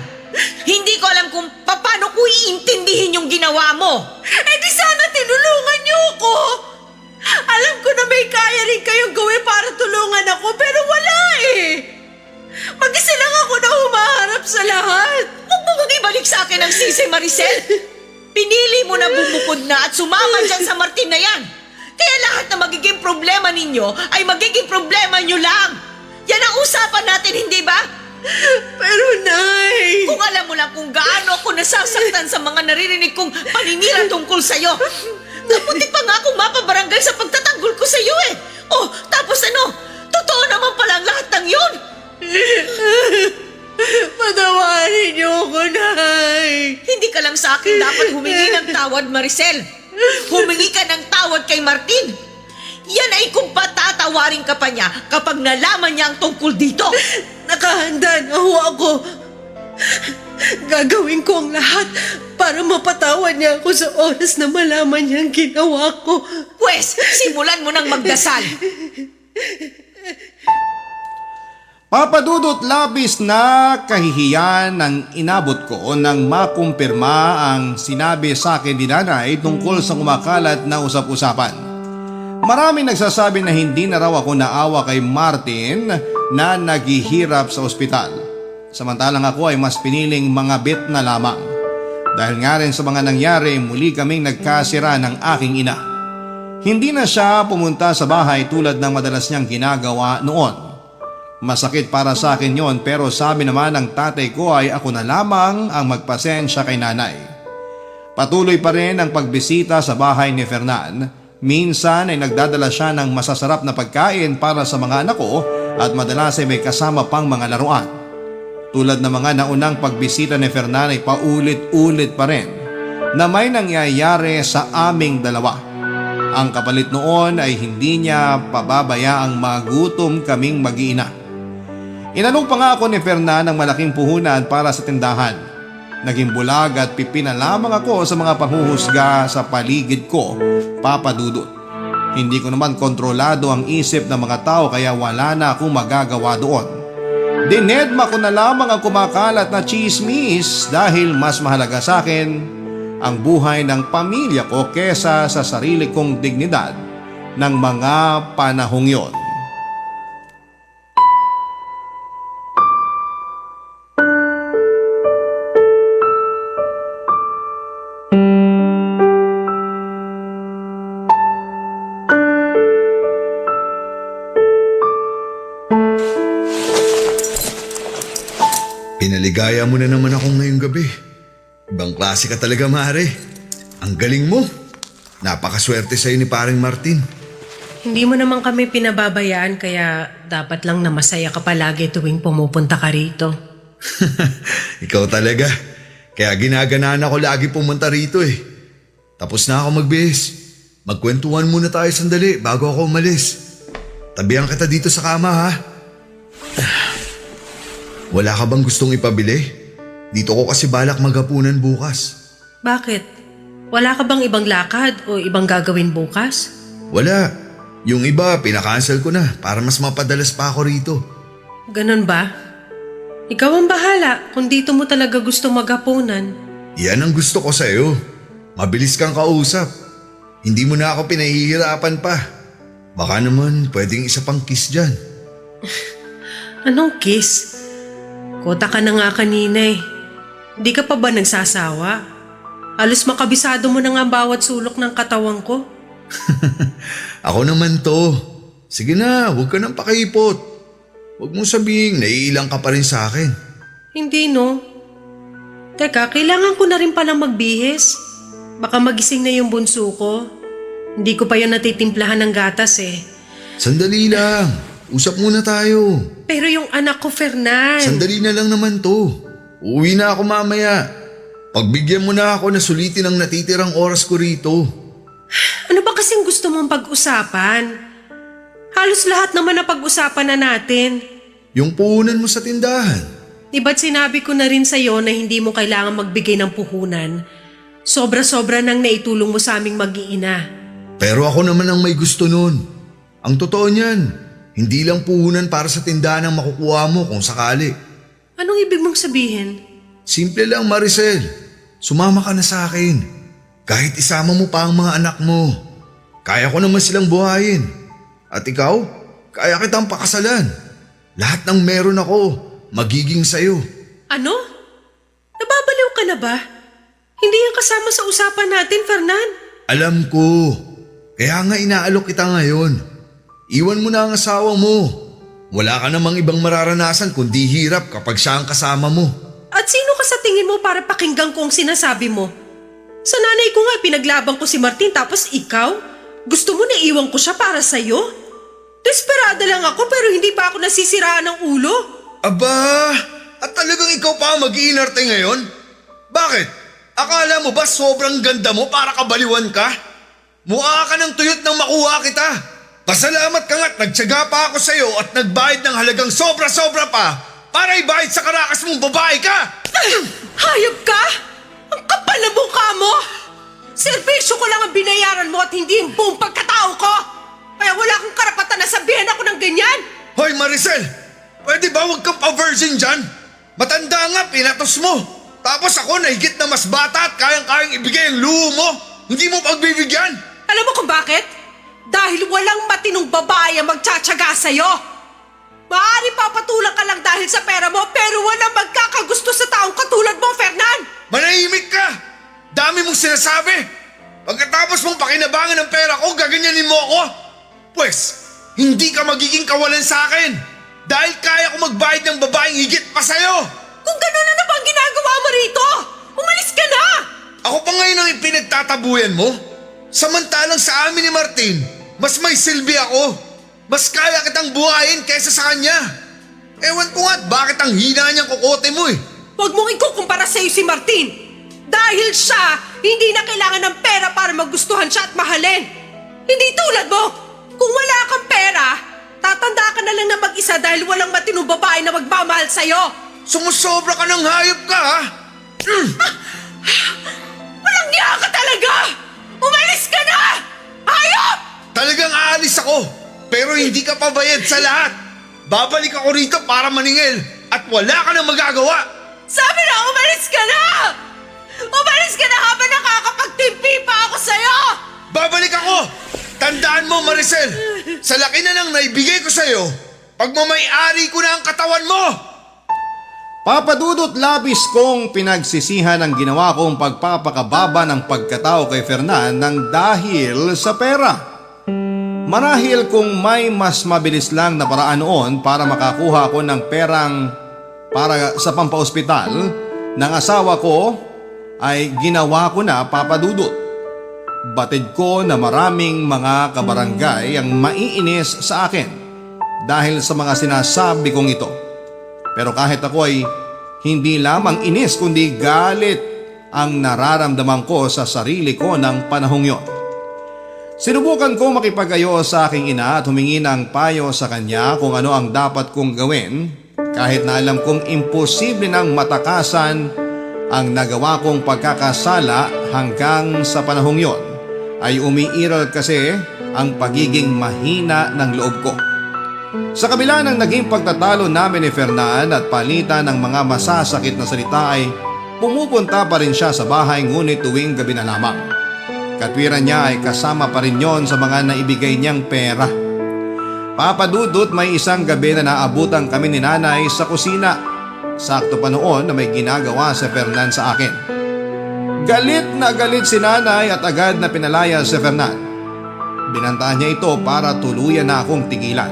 Hindi ko alam kung paano ko iintindihin yung ginawa mo. Di sana tinulungan niyo ako. Alam ko na may kaya rin kayong gawin para tulungan ako pero wala eh. Mag-isa lang ako na humaharap sa lahat. Huwag mo kang ibalik sa akin ang sisi, Maricel. Pinili mo na bumukod na at sumama dyan sa Martin na yan. Kaya lahat na magiging problema ninyo ay magiging problema nyo lang. Yan ang usapan natin, hindi ba? Pero Nay... Kung alam mo lang kung gaano ako nasasaktan sa mga naririnig kong paninira tungkol sa'yo. Naputik pa nga akong mapabarangay sa pagtatanggol ko sa'yo eh. Oh, tapos ano? Totoo naman pala ang lahat ng yun. Patawarin niyo ako, Nay. Hindi ka lang sa akin dapat humingi ng tawad, Maricel. Humingi ka ng tawad kay Martin. Yan ay kung patatawarin ka pa niya kapag nalaman niya ang tungkol dito. Nakahanda na ho ako. Gagawin ko ang lahat para mapatawad niya ako sa oras na malaman niya ang ginawa ko. Pwes, simulan mo ng magdasal. Papadudot labis na kahihiyan ang inabot ko nang makumpirma ang sinabi sa akin ni nanay tungkol sa kumakalat na usap-usapan. Marami nagsasabi na hindi na raw ako naawa kay Martin na naghihirap sa ospital. Samantalang ako ay mas piniling mga bit na lamang. Dahil nga rin sa mga nangyari, muli kaming nagkasira ng aking ina. Hindi na siya pumunta sa bahay tulad ng madalas niyang ginagawa noon. Masakit para sa akin yon pero sabi naman ng tatay ko ay ako na lamang ang magpasensya kay nanay. Patuloy pa rin ang pagbisita sa bahay ni Fernan. Minsan ay nagdadala siya ng masasarap na pagkain para sa mga anak ko at madalas ay may kasama pang mga laruan. Tulad ng mga naunang pagbisita ni Fernan ay paulit-ulit pa rin na may nangyayari sa aming dalawa. Ang kapalit noon ay hindi niya pababayaang magutom kaming mag-iina. Inalok pa nga ako ni Fernan ng malaking puhunan para sa tindahan. Naging bulag at pipina lamang ako sa mga panghuhusga sa paligid ko, papadudot. Hindi ko naman kontrolado ang isip ng mga tao kaya wala na akong magagawa doon. Dinedma ko na lamang ang kumakalat na chismis dahil mas mahalaga sa akin ang buhay ng pamilya ko kesa sa sarili kong dignidad ng mga panahong yon. Pinaligaya mo na naman ako ngayong gabi. Ibang klase ka talaga, Mare. Ang galing mo. Napakaswerte sa'yo ni paring Martin. Hindi mo naman kami pinababayaan kaya dapat lang na masaya ka palagi tuwing pumupunta ka rito. Ikaw talaga. Kaya ginaganaan ako lagi pumunta rito eh. Tapos na ako magbihis. Magkwentuhan muna tayo sandali bago ako umalis. Tabihan kita dito sa kama ha. Wala ka bang gustong ipabili? Dito ko kasi balak maghapunan bukas. Bakit? Wala ka bang ibang lakad o ibang gagawin bukas? Wala. Yung iba, pinakancel ko na para mas mapadalas pa ako rito. Ganon ba? Ikaw ang bahala kung dito mo talaga gusto maghapunan. Yan ang gusto ko sa'yo. Mabilis kang kausap. Hindi mo na ako pinahihirapan pa. Baka naman pwedeng isa pang kiss dyan. Anong kiss? Kota ka na nga kanina eh. Di ka pa ba nagsasawa? Halos makabisado mo na nga ang bawat sulok ng katawan ko. Ako naman to. Sige na, huwag ka nang pakipot. Huwag mong sabihin, naiilang ka pa rin sa akin. Hindi no. Teka, kailangan ko na rin palang magbihis. Baka magising na yung bunso ko. Hindi ko pa yun natitimplahan ng gatas eh. Sandali lang. Usap muna tayo. Pero yung anak ko, Fernan. Sandali na lang naman to. Uuwi na ako mamaya. Pagbigyan mo na ako na sulitin ang natitirang oras ko rito. Ano ba kasing gusto mong pag-usapan? Halos lahat naman na pag-usapan na natin. Yung puhunan mo sa tindahan. Di ba't sinabi ko na rin sa'yo na hindi mo kailangan magbigay ng puhunan? Sobra-sobra nang naitulong mo sa aming mag-iina. Pero ako naman ang may gusto nun. Ang totoo niyan, hindi lang puhunan para sa tindahan ang makukuha mo kung sakali. Anong ibig mong sabihin? Simple lang, Maricel. Sumama ka na sa akin. Kahit isama mo pa ang mga anak mo. Kaya ko naman silang buhayin. At ikaw, kaya kitang pakasalan. Lahat ng meron ako, magiging sayo. Ano? Nababaliw ka na ba? Hindi yan kasama sa usapan natin, Fernan. Alam ko. Kaya nga inaalok kita ngayon. Iwan mo na ang asawa mo. Wala ka namang ibang mararanasan kundi hirap kapag siya ang kasama mo. At sino ka sa tingin mo para pakinggan ko ang sinasabi mo? Sa nanay ko nga pinaglaban ko si Martin tapos ikaw? Gusto mo na iwan ko siya para sa'yo? Desperada lang ako pero hindi pa ako nasisiraan ng ulo. Aba, at talagang ikaw pa ang mag-iinarte ngayon? Bakit? Akala mo ba sobrang ganda mo para kabaliwan ka? Mukha ka ng tuyot nang makuha kita. Pasalamat ka nga't nagtyaga pa ako sa'yo at nagbayad ng halagang sobra-sobra pa para ibayad sa karakas mong babae ka! Hayop ka? Ang kapal na mukha mo! Serbisyo ko lang ang binayaran mo at hindi yung buong pagkatao ko! Kaya wala kang karapatan na sabihin ako ng ganyan! Hoy Maricel! Pwede ba huwag kang pa-virgin dyan? Matanda nga, pinatos mo! Tapos ako na higit na mas bata at kayang-kayang ibigay ang luho mo! Hindi mo pagbibigyan! Alam mo kung bakit? Dahil walang matinong babae ang magtsatsaga sa'yo. Maaari papatulang ka lang dahil sa pera mo pero walang magkakagusto sa taong katulad mo, Fernan! Manahimik ka! Dami mong sinasabi! Pagkatapos mong pakinabangan ng pera ko, gaganyanin mo ako? Pwes, hindi ka magiging kawalan sa akin dahil kaya ko magbayad ng babaeng higit pa sa'yo! Kung gano'n na ba ang ginagawa mo rito? Umalis ka na! Ako pa ngayon ang ipinagtatabuyan mo? Samantalang sa amin ni Martin, mas may silbi ako. Mas kaya kitang buhayin kaysa sa kanya. Ewan ko nga't bakit ang hina niyang kukote mo eh. Huwag mong ikukumpara sa'yo si Martin. Dahil siya, hindi na kailangan ng pera para magustuhan siya at mahalin. Hindi tulad mo. Kung wala kang pera, tatanda ka na lang na mag-isa dahil walang matinong babae na magmamahal sa'yo. Sumusobra ka ng hayop ka ha? Walang niya ka talaga! Umalis ka na! Hayop! Talagang aalis ako, pero hindi ka pabayad sa lahat. Babalik ako rito para maningil at wala ka nang magagawa. Sabi na umalis ka na! Umalis ka na habang nakakapagtimpi pa ako sa'yo! Babalik ako! Tandaan mo, Maricel, sa laki na lang naibigay ko sa'yo, pagmamay-ari ko na ang katawan mo! Papa Dudut, labis kong pinagsisihan ang ginawa kong pagpapakababa ng pagkatao kay Fernan nang dahil sa pera. Marahil kung may mas mabilis lang na paraan noon para makakuha ko ng perang para sa pampaospital ng asawa ko ay ginawa ko na, Papa Dudut. Batid ko na maraming mga kabarangay ang maiinis sa akin dahil sa mga sinasabi kong ito. Pero kahit ako ay hindi lamang inis kundi galit ang nararamdaman ko sa sarili ko ng panahong yon. Sinubukan ko makipag-ayo sa aking ina at humingi ng payo sa kanya kung ano ang dapat kong gawin kahit na alam kong imposible nang matakasan ang nagawa kong pagkakasala hanggang sa panahong yon ay umiiral kasi ang pagiging mahina ng loob ko. Sa kabila ng naging pagtatalo namin ni Fernan at palitan ng mga masasakit na salita ay pumupunta pa rin siya sa bahay ngunit tuwing gabi na lamang. Katwiran niya ay kasama pa rin yon sa mga naibigay niyang pera. Papa Dudut, may isang gabi na naabutan kami ni nanay sa kusina. Sakto pa noon na may ginagawa si Fernan sa akin. Galit na galit si nanay at agad na pinalaya si Fernan. Binantaan niya ito para tuluyan na akong tigilan.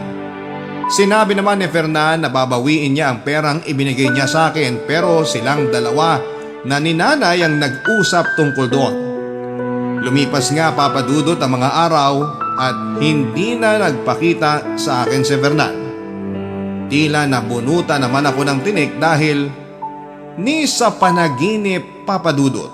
Sinabi naman ni Fernan na babawiin niya ang perang ibinigay niya sa akin pero silang dalawa na ni nanay ang nag-usap tungkol doon. Lumipas nga, Papa Dudut, ang mga araw at hindi na nagpakita sa akin si Fernan. Tila nabunuta naman ako ng tinik dahil ni sa panaginip, Papa Dudut,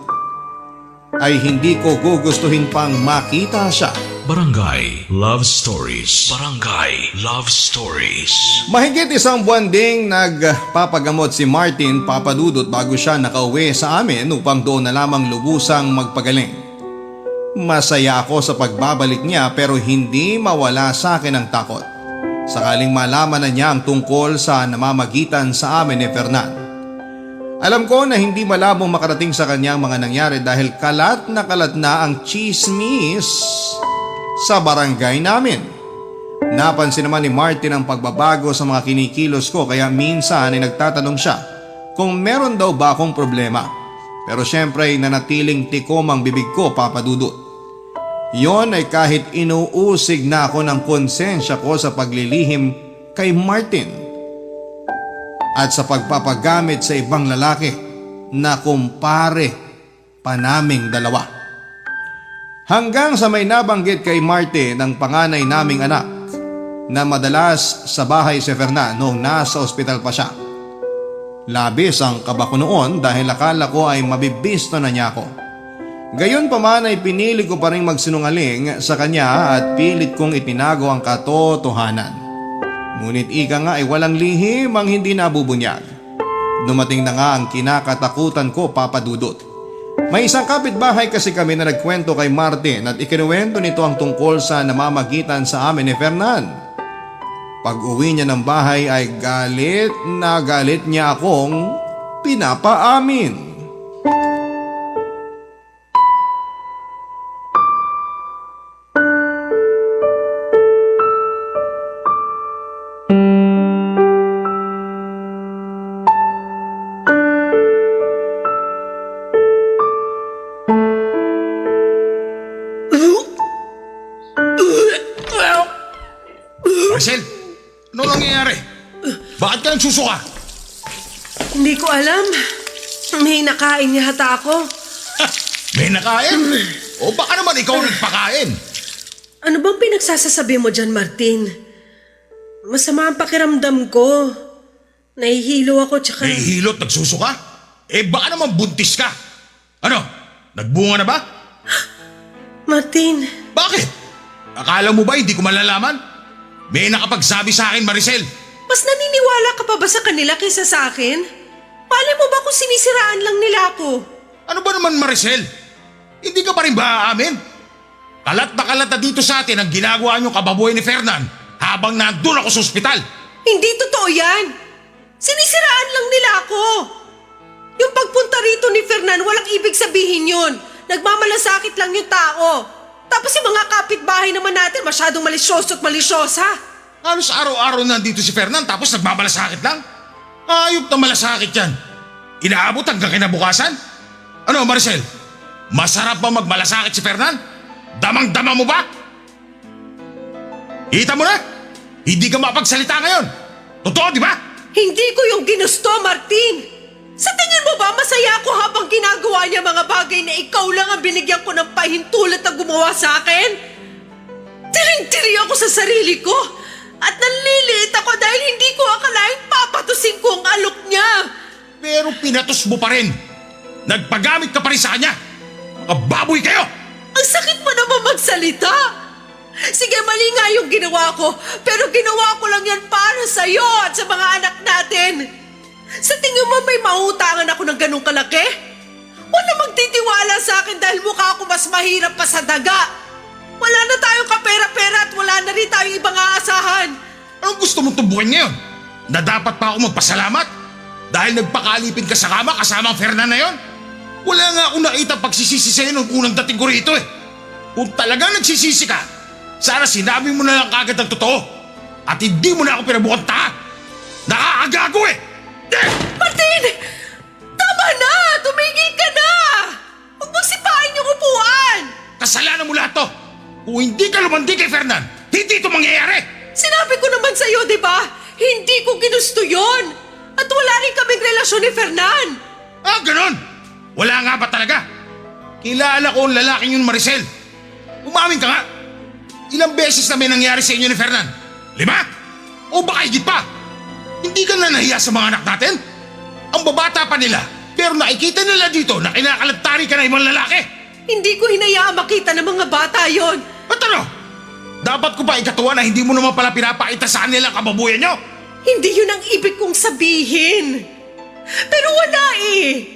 ay hindi ko gugustuhin pang makita siya. Barangay Love Stories. Barangay Love Stories. Mahigit isang buwan ding nagpapagamot si Martin, Papa Dudut, bago siya nakauwi sa amin upang doon na lamang lubusang magpagaling. Masaya ako sa pagbabalik niya pero hindi mawala sa akin ang takot. Sakaling malaman na niya ang tungkol sa namamagitan sa amin ni Fernan. Alam ko na hindi malabong makarating sa kanya ang mga nangyari dahil kalat na ang chismis sa barangay namin. Napansin naman ni Martin ang pagbabago sa mga kinikilos ko kaya minsan ay nagtatanong siya kung meron daw ba akong problema. Pero syempre nanatiling tikom ang bibig ko, Papa Dudut. Yon ay kahit inuusig na ako ng konsensya ko sa paglilihim kay Martin at sa pagpapagamit sa ibang lalaki na kumpare pa naming dalawa. Hanggang sa may nabanggit kay Martin ang panganay naming anak na madalas sa bahay si Fernan noong nasa ospital pa siya. Labis ang kaba ko noon dahil akala ko ay mabibisto na niya ako. Gayon pa man ay pinili ko pa rin magsinungaling sa kanya at pilit kong itinago ang katotohanan. Ngunit ika nga ay walang lihim ang hindi nabubunyag. Dumating na nga ang kinakatakutan ko, Papa Dudut. May isang kapitbahay kasi kami na nagkwento kay Martin at ikinuwento nito ang tungkol sa namamagitan sa amin ni Fernan. Pag uwi niya ng bahay ay galit na galit niya akong pinapaamin. Marcel, ano nangyayari? Bakit ka nagsusuka? Hindi ko alam. May nakain yata ako. May nakain? O baka naman ikaw nagpakain? Ano bang pinagsasasabi mo dyan, Martin? Masama ang pakiramdam ko. Nahihilo ako tsaka... Nahihilot, nagsusuka? Eh baka naman buntis ka. Ano? Nagbunga na ba? Martin, Bakit? Akala mo ba hindi ko malalaman? May nakapagsabi sa akin, Maricel. mas naniniwala ka pa ba sa kanila kaysa sa akin? Malay mo ba kung sinisiraan lang nila ako? Ano ba naman, Maricel? Hindi ka pa rin ba aamin? Kalat na dito sa atin ang ginagawa niyong kababoy ni Fernan habang nandun ako sa ospital. Hindi totoo yan. Sinisiraan lang nila ako. Yung pagpunta rito ni Fernan, walang ibig sabihin yun. Nagmamalasakit lang yung tao. Tapos yung mga kapitbahay naman natin masyadong malisyoso at malisyosa. Halos araw-araw nandito si Fernan tapos nagmamalasakit lang. Ayop na malasakit yan. Inaabot hanggang kinabukasan? Ano, Maricel? Masarap ba magmalasakit si Fernan? Damang-dama mo ba? Kita mo na? Hindi ka mapagsalita ngayon. Totoo, di ba? Hindi ko yung ginusto, Martin. Sa tingin mo ba masaya ako habang ginagawa niya mga bagay na ikaw lang ang binigyan ko ng pahintulot na gumawa sa akin? Tiring-tiri ako sa sarili ko at nanliliit ako dahil hindi ko akalaing papatusin ko ang alok niya. Pero pinatos mo pa rin. Nagpagamit ka pa rin sa kanya. Mga baboy kayo! Ang sakit mo naman magsalita. Sige, mali nga yung ginawa ko, pero ginawa ko lang yan para sa'yo at sa mga anak natin. Sa tingin mo may mautangan ako ng ganong kalaki? Wala magtitiwala sa akin dahil mukha ako mas mahirap pa sa daga. Wala na tayong kapera-pera at wala na rin tayong ibang aasahan. Anong gusto mong tumbukin ngayon? Na dapat pa ako magpasalamat? Dahil nagpakalipin ka sa kama kasama ang Fernan na yon? Wala nga akong nakita pagsisisi sa'yo nung unang dating ko rito eh. Kung talagang nagsisisi ka, sana sinabi mo na lang kagad ang totoo. At hindi mo na ako pinabukang tanga. Nakakagago eh! Martin! Tama na! Tumigil ka na! Huwag mong sipain yung upuan! Kasalanan mo lahat to! Kung hindi ka lumandi kay Fernan, hindi ito mangyayari! Sinabi ko naman sa'yo, di ba? Hindi ko ginusto yon. At wala rin kaming relasyon ni Fernan. Ah, ganon! Wala nga ba talaga? Kilala ko ang lalaking yun, Maricel. Umamin ka nga. Ilang beses na may nangyari sa inyo ni Fernan? 5? O baka higit pa? Hindi ka na nahiya sa mga anak natin? Ang babata pa nila, pero nakikita nila dito na kinakalantari ka na ibang lalaki. Hindi ko hinayaan makita ng mga bata yon. At ano? Dapat ko pa ikatuwa na hindi mo naman pala pinapakita sa kanila ang kababuyan nyo? Hindi yun ang ibig kong sabihin. Pero wala eh.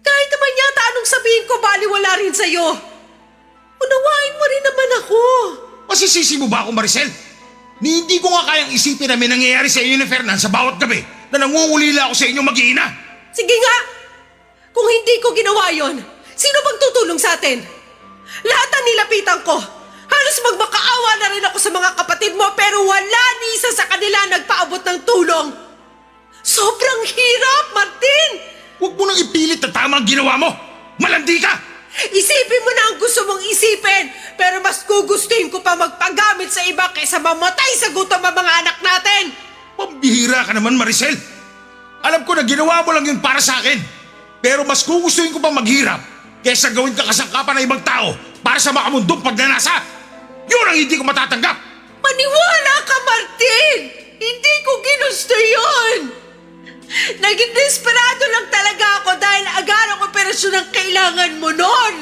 Kahit naman yata anong sabihin ko, baliwala rin sa'yo. Unawain mo rin naman ako. Masisisi mo ba ako, Maricel? Ni hindi ko nga kayang isipin na may nangyayari sa inyo ni Fernan sa bawat gabi na nangungulila ako sa inyo mag-iina. Sige nga. Kung hindi ko ginawa yon, sino bang tutulong sa atin? Lahat ang nilapitan ko. Halos magmakaawa na rin ako sa mga kapatid mo pero wala ni isa sa kanila nagpaabot ng tulong. Sobrang hirap, Martin! Huwag mo nang ipilit na tama ang ginawa mo. Malandi ka! Isipin mo na ang gusto mong isipin, pero mas gugustuhin ko pa magpagamit sa iba kaysa mamatay sa gutom ang mga anak natin. Pambihira ka naman, Maricel. Alam ko na ginawa mo lang yun para sa akin. Pero mas gugustuhin ko pa maghirap kaysa gawin ka kasangkapan ng ibang tao para sa makamundong pagnanasa. Yun ang hindi ko matatanggap. Maniwala ka, Martin! Hindi ko ginusto yun! Naging desperado lang talaga ako dahil agarang operasyon ang kailangan mo nun.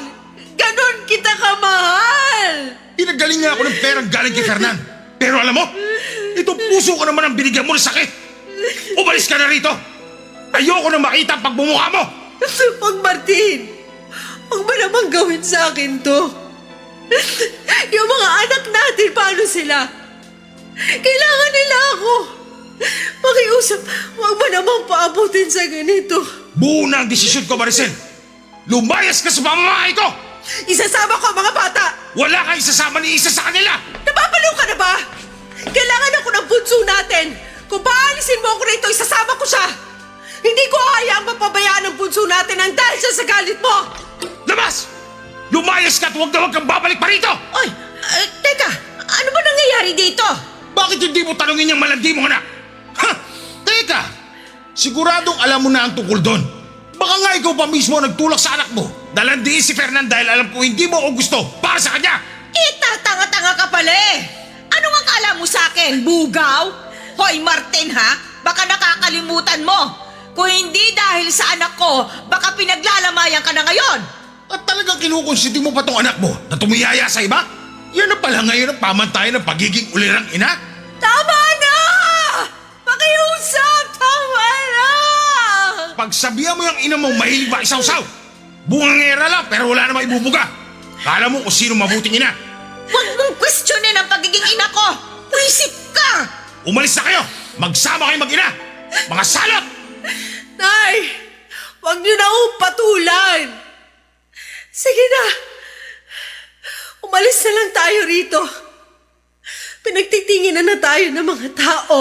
Ganon kita kamahal. Pinagaling nga ako ng perang galing kay Fernan. Pero alam mo, itong puso ko naman ang binigyan mo ng sakit. Umalis ka na rito. Ayoko na makita ang pagbumukha mo. Huwag, Martin. Huwag mo naman gawin sa akin to. Yung mga anak natin, paano sila? Kailangan nila ako. Pakiusap, huwag mo naman paabutin sa ganito. Buo na ang desisyon ko, Maricel. Lumayas ka sa pamamahay ko. Isasama ko ang mga bata. Wala kang isasama ni isa sa kanila. Napapaliw ka na ba? Kailangan ako ng bunso natin. Kung paalisin mo ako rito, isasama ko siya. Hindi ko hayaang mapabayaan ang bunso natin ang dahil siya sa galit mo. Labas! Lumayas ka at huwag na huwag kang babalik pa rito. Oy, teka, ano ba nangyayari dito? Bakit hindi mo tanungin yung malandi mo anak? Ha! Teka! Siguradong alam mo na ang tungkol doon. Baka nga ikaw pa mismo nagtulak sa anak mo. Dalandiin si Fernan dahil alam ko hindi mo ako gusto para sa kanya. Itatanga-tanga ka pala eh. Anong akala mo sa akin, bugaw? Hoy Martin ha, baka nakakalimutan mo. Kung hindi dahil sa anak ko, baka pinaglalamayan ka na ngayon. At talagang kinukonsinti mo pa tong anak mo na tumiyaya sa iba? Yan na pala ngayon ang pamantayan ng pagiging ulirang ina? Tama na! Pakiusap! Tama na! Pagsabihan mo yung ina mong mahilig ba isawsaw? Bungangera lang pero wala namang ibubuga. Kala mo kung sino mabuting ina. Huwag mong questionin ang pagiging ina ko! Wisit ka! Umalis na kayo! Magsama kayo mag-ina! Mga salot! Nay! Huwag niyo na akong patulan! Sige na! Umalis na lang tayo rito. Pinagtitinginan na tayo ng mga tao.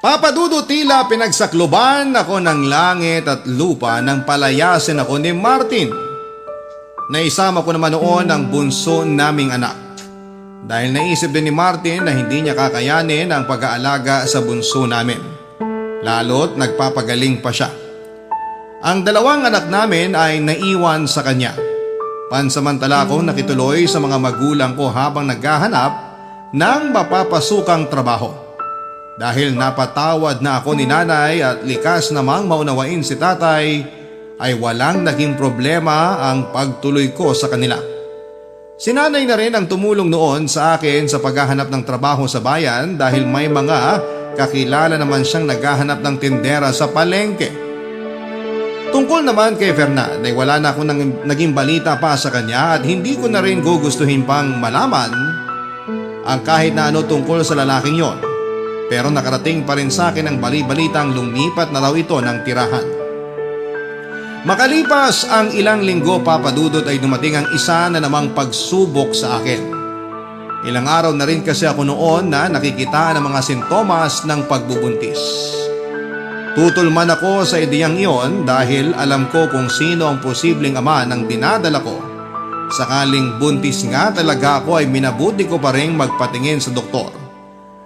Papa Dudut, tila pinagsakluban ako ng langit at lupa nang palayasin ako ni Martin. Naisama ko naman noon ang bunso naming anak. Dahil naisip din ni Martin na hindi niya kakayanin ang pag-aalaga sa bunso namin. Lalo't nagpapagaling pa siya. Ang dalawang anak namin ay naiwan sa kanya. Pansamantala akong nakituloy sa mga magulang ko habang naghahanap ng mapapasukang trabaho. Dahil napatawad na ako ni nanay at likas namang maunawain si tatay, ay walang naging problema ang pagtuloy ko sa kanila. Si nanay na rin ang tumulong noon sa akin sa paghahanap ng trabaho sa bayan dahil may mga kakilala naman siyang naghahanap ng tindera sa palengke. Tungkol naman kay Fernand ay wala na akong naging balita pa sa kanya at hindi ko na rin gugustuhin pang malaman ang kahit na ano tungkol sa lalaking yon. Pero nakarating pa rin sa akin ang bali-balitang lumipat na raw ito ng tirahan. Makalipas ang ilang linggo, Papa Dudut, ay dumating ang isa na namang pagsubok sa akin. Ilang araw na rin kasi ako noon na nakikitaan ng mga sintomas ng pagbubuntis. Tutol man ako sa ideyang iyon dahil alam ko kung sino ang posibleng ama ng dinadala ko. Sakaling buntis nga talaga ako ay minabuti ko pa rin magpatingin sa doktor.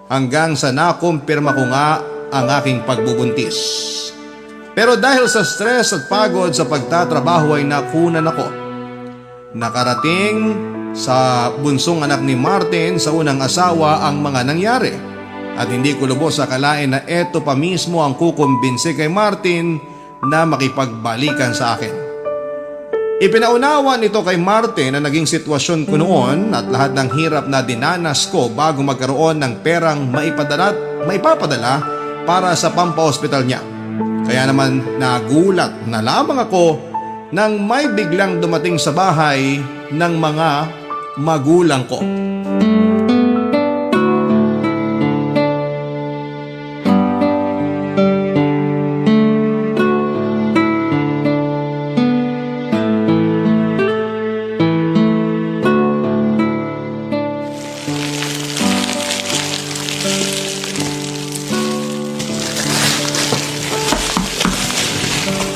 Hanggang sa nakumpirma ko nga ang aking pagbubuntis. Pero dahil sa stress at pagod sa pagtatrabaho ay nakunan ako. Nakarating sa bunsong anak ni Martin sa unang asawa ang mga nangyari. At hindi ko lubos akalain na eto pa mismo ang kukumbinsi kay Martin na makipagbalikan sa akin. Ipinaunawa nito kay Martin na naging sitwasyon ko noon at lahat ng hirap na dinanas ko bago magkaroon ng perang maipapadala para sa pampahospital niya. Kaya naman nagulat na lamang ako nang may biglang dumating sa bahay ng mga magulang ko.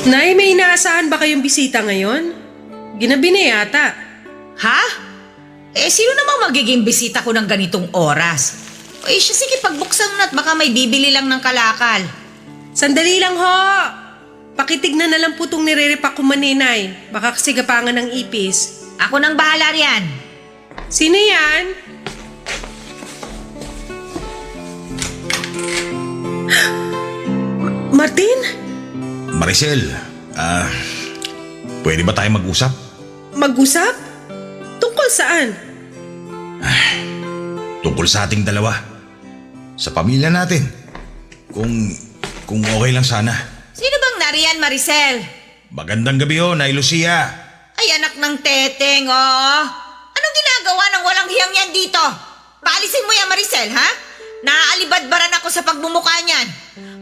Nay, may inaasahan ba kayong bisita ngayon? Ginabi na yata. Ha? Sino namang magiging bisita ko ng ganitong oras? Siya, sige, pagbuksan mo na at baka may bibili lang ng kalakal. Sandali lang ho! Pakitignan na lang po itong nire-repack ko maninay. Baka kasi gapangan ng ipis. Ako nang bahala riyan. Sino yan? Martin? Maricel, pwede ba tayo mag-usap? Mag-usap? Tungkol saan? Tungkol sa ating dalawa. Sa pamilya natin. Kung okay lang sana. Sino bang nariyan, Maricel? Magandang gabi ho, Nay Lucia. Ay, anak ng teteng, oh. Anong ginagawa ng walang hiyang yan dito? Paalisin mo yan, Maricel, ha? Naaalibadbaran ako sa pagmumukha niyan.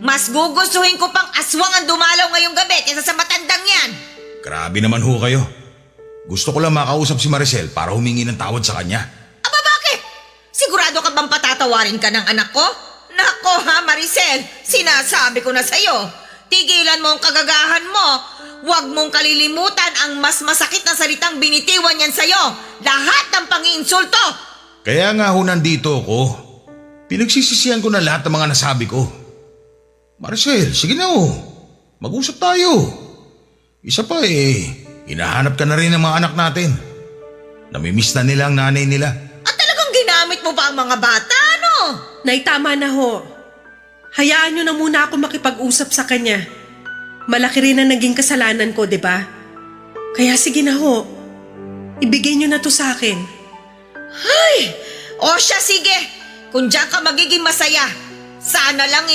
Mas gugustuhin ko pang aswang ang dumalaw ngayong gabi kaysa sa matandang yan. Grabe naman ho kayo. Gusto ko lang makausap si Maricel para humingi ng tawad sa kanya. Aba, bakit? Sigurado ka bang patatawarin ka ng anak ko? Nako ha, Maricel, sinasabi ko na sa'yo. Tigilan mo ang kagagahan mo. Huwag mong kalilimutan ang mas masakit na salitang binitiwan yan sa'yo. Lahat ng pang-iinsulto. Kaya nga ho nandito ako. Pinagsisisihan ko na lahat ng mga nasabi ko. Maricel, sige na ho. Mag-usap tayo. Isa pa hinahanap ka na rin ng mga anak natin. Namimiss na nila ang nanay nila. At talagang ginamit mo pa ang mga bata, ano? Nay, tama na ho. Hayaan nyo na muna ako makipag-usap sa kanya. Malaki rin ang naging kasalanan ko, di ba? Kaya sige na ho. Ibigay nyo na to sa akin. Ay! O siya, sige. Kung diyan ka magiging masaya. Sana lang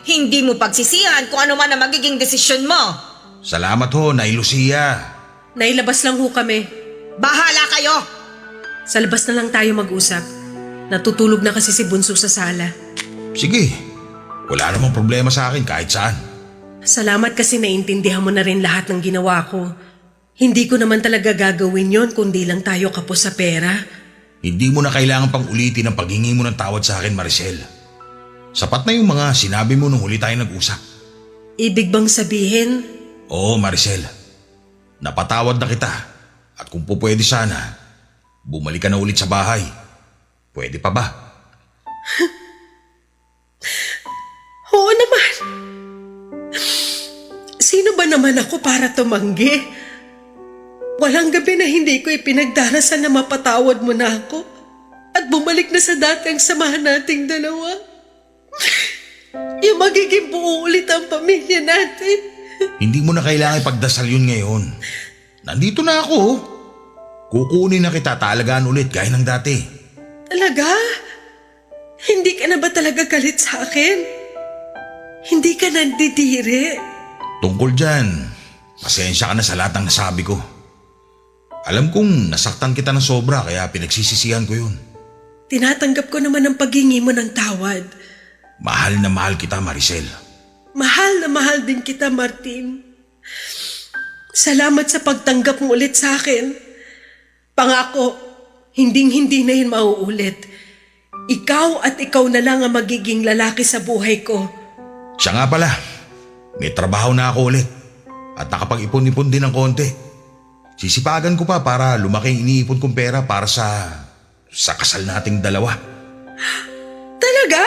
hindi mo pagsisihan kung ano man ang magiging desisyon mo. Salamat ho, Nay Lucia. Nailabas lang ho kami. Bahala kayo. Sa labas na lang tayo mag-usap. Natutulog na kasi si Bunso sa sala. Sige, wala namang problema sa akin kahit saan. Salamat kasi naintindihan mo na rin lahat ng ginawa ko. Hindi ko naman talaga gagawin yon kundi lang tayo kapos sa pera. Hindi mo na kailangan pang ulitin ang paghingi mo ng tawad sa akin, Maricel. Sapat na yung mga sinabi mo nung huli tayo nag-usap. Ibig bang sabihin, Oo, Maricel. Napatawad na kita. At kung po pwede sana, bumalik ka na ulit sa bahay. Pwede pa ba? oo naman. Sino ba naman ako para tumanggi? Walang gabi na hindi ko ipinagdarasan na mapatawad mo na ako at bumalik na sa dati ang samahan nating dalawa. Yung magiging buo ulit ang pamilya natin. Hindi mo na kailangan ipagdasal yun ngayon. Nandito na ako. Kukunin na kita talagaan ulit gaya ng dati. Talaga? Hindi ka na ba talaga galit sa akin? Hindi ka nandidiri? Tungkol dyan, pasensya ka na sa lahat ng nasabi ko. Alam kong nasaktan kita ng sobra kaya pinagsisisihan ko yun. Tinatanggap ko naman ang paghingi mo ng tawad. Mahal na mahal kita, Maricel. Mahal na mahal din kita, Martin. Salamat sa pagtanggap mo ulit sa akin. Pangako, hinding-hindi na yun mauulit. Ikaw at ikaw na lang ang magiging lalaki sa buhay ko. Siya nga pala, may trabaho na ako ulit at nakapag-ipon-ipon din ng konti. Sisipagan ko pa para lumaki ang iniipon kong pera para sa kasal nating dalawa. Talaga?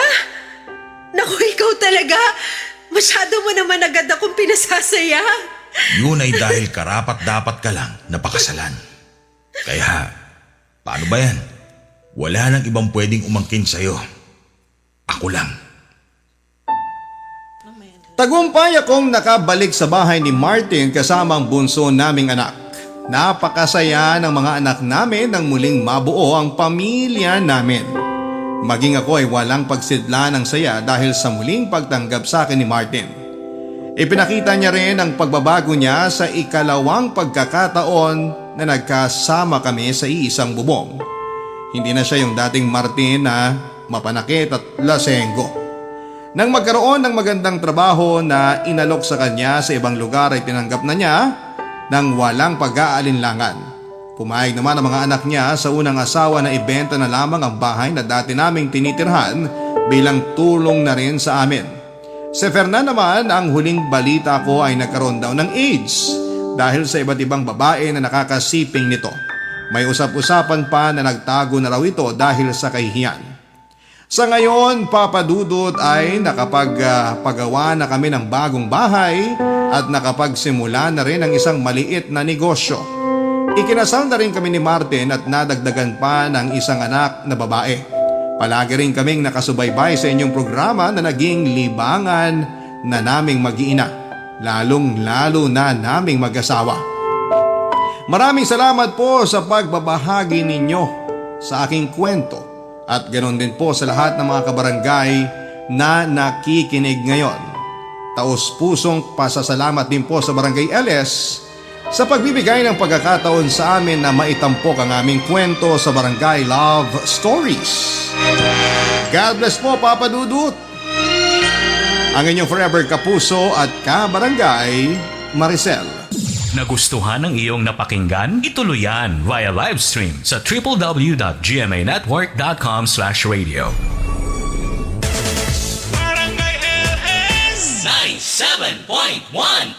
Naku, ikaw talaga. Masyado mo naman agad akong pinasasaya. Yun ay dahil karapat-dapat ka lang na pakasalan. Kaya, paano ba yan? Wala nang ibang pwedeng umangkin sa'yo. Ako lang. Tagumpay akong nakabalik sa bahay ni Martin kasama ang bunso naming anak. Napakasaya ng mga anak namin nang muling mabuo ang pamilya namin. Maging ako ay walang pagsidla ng saya dahil sa muling pagtanggap sa akin ni Martin. Ipinakita niya rin ang pagbabago niya sa ikalawang pagkakataon na nagkasama kami sa iisang bubong. Hindi na siya yung dating Martin na mapanakit at lasenggo. Nang magkaroon ng magandang trabaho na inalok sa kanya sa ibang lugar ay tinanggap na niya nang walang pag-aalinlangan. Pumayag naman ang mga anak niya sa unang asawa na ibenta na lamang ang bahay na dati naming tinitirhan bilang tulong na rin sa amin. Si Fernan naman, ang huling balita ko ay nagkaroon daw ng AIDS dahil sa iba't ibang babae na nakakasiping nito. May usap-usapan pa na nagtago na raw ito dahil sa kahihiyan. Sa ngayon, Papa Dudut ay nakapagpagawa na kami ng bagong bahay at nakapagsimula na rin ng isang maliit na negosyo. Ikinasal na rin kami ni Martin at nadagdagan pa ng isang anak na babae. Palagi rin kaming nakasubaybay sa inyong programa na naging libangan na naming mag-iina, lalong-lalo na naming mag-asawa. Maraming salamat po sa pagbabahagi ninyo sa aking kwento. At ganoon din po sa lahat ng mga kabarangay na nakikinig ngayon. Taos-pusong pasasalamat din po sa Barangay LS sa pagbibigay ng pagkakataon sa amin na maitampok ang aming kwento sa Barangay Love Stories. God bless po, Papa Dudut. Ang inyong forever kapuso at kabarangay, Maricel. Nagustuhan ng iyong napakinggan? Ituloy yan via live stream sa www.gmanetwork.com/radio. Barangay LS 97.1